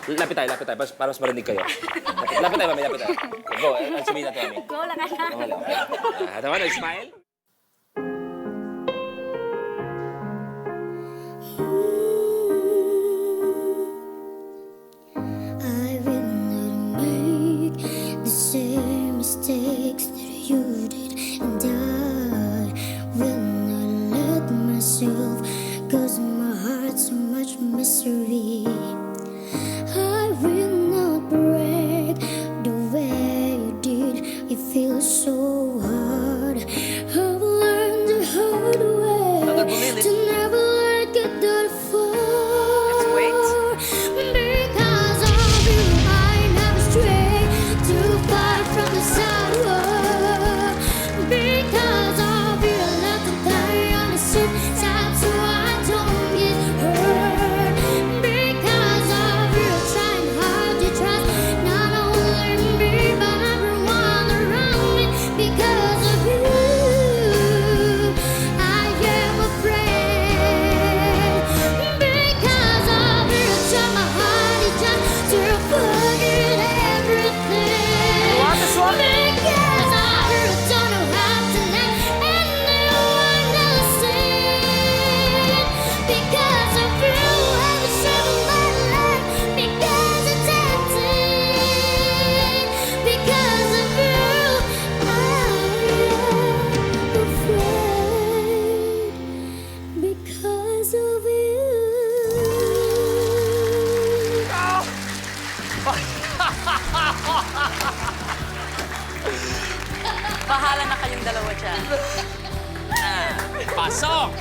Lapit tayo, para mas marinig kayo. Lapit tayo, mami, lapit tayo. Go, ang sabihin natin, mami. Go lang ka na. Tama na, smile. I will not make the same mistakes that you did, and I will not let myself cause my heart so much misery. I will not break the way you did. It feels so hard. I've learned the hard way to never let it get that far. Let's wait. Because of you, I never strayed too far from the sidewalk. Because of you, I left to die on the ship side so I don't get hurt. Because of you, trying hard to trust not only me but everyone around me. Because of you, I am afraid. Because of you, try my hardest just to forget everything. Want this one? Because of you, don't know how to let anyone else see. Because of you, every single my life. Because it's empty. Because of you, I am afraid. Because of you. Bahala na kayong dalawa dyan. Pasok!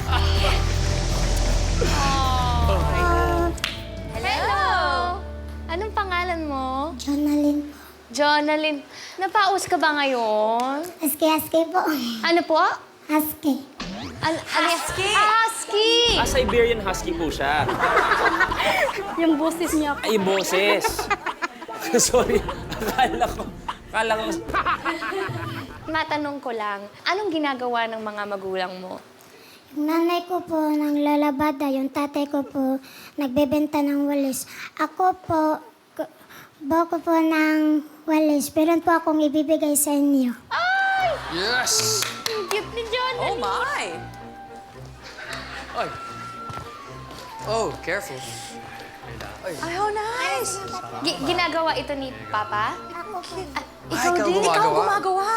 Hello! Anong pangalan mo? Jonalyn po. Jonalyn. Napaus ka ba ngayon? Husky po. Ano po? Husky. Husky! Husky! Siberian Husky po siya. Yung boses niya po. Ay, boses. Sorry, akala ko. Matanong ko lang, anong ginagawa ng mga magulang mo? Yung nanay ko po nang lalabada, yung tatay ko po nagbebenta ng walis. Ako po, bako po ng walis. Meron po akong ibibigay sa inyo. Yes! Ang cute ni Jonalyn. Oh my! Ay. Oh, careful. Ay, how nice! Ginagawa ito ni Papa? Ako po. Ikaw ikaw din? gumagawa? Ikaw gumagawa!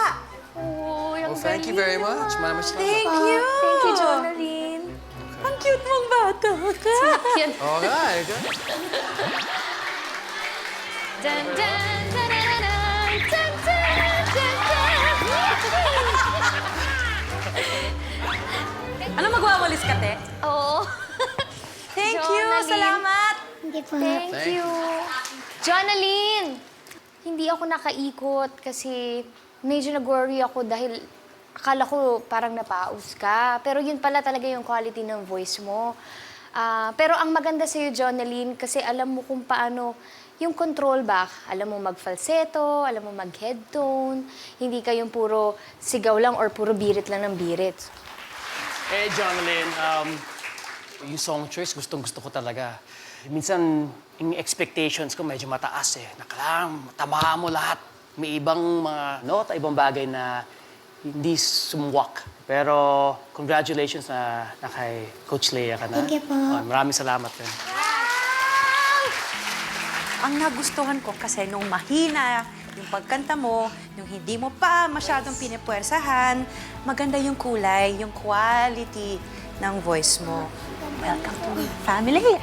Oh, Oh, thank you very much. Mama Shala. Thank you! Thank you, Jonalyn. Ang cute mong bata ka! Cute. Oh, right. Good. Dun, dun, dun, dun, dun, dun, dun, dun. Ano magwawalis ka, te? Oo. Thank you! Jonalyn. Salamat! Hindi po. Thank Thank you. Jonalyn! Hindi ako nakaikot kasi medyo nag-worry ako dahil akala ko parang napaus ka. Pero yun pala talaga yung quality ng voice mo. Pero ang maganda sa'yo, Jonalyn, kasi alam mo kung paano yung control ba. Alam mo mag-falsetto, alam mo mag-head tone. Hindi kayong puro sigaw lang or puro birit lang ng birit. Eh, Jonalyn, yung song choice, gustong-gusto ko talaga. Minsan, yung expectations ko medyo mataas eh. Nakalang, tamaan mo lahat. May ibang mga nota, ibang bagay na hindi sumwak. Pero, congratulations na kay Coach Lea ka na. Thank you po. Maraming salamat din. Ang nagustuhan ko kasi nung mahina yung pagkanta mo, nung hindi mo pa masyadong pinipuwersahan, maganda yung kulay, yung quality ng voice mo. Welcome to my family!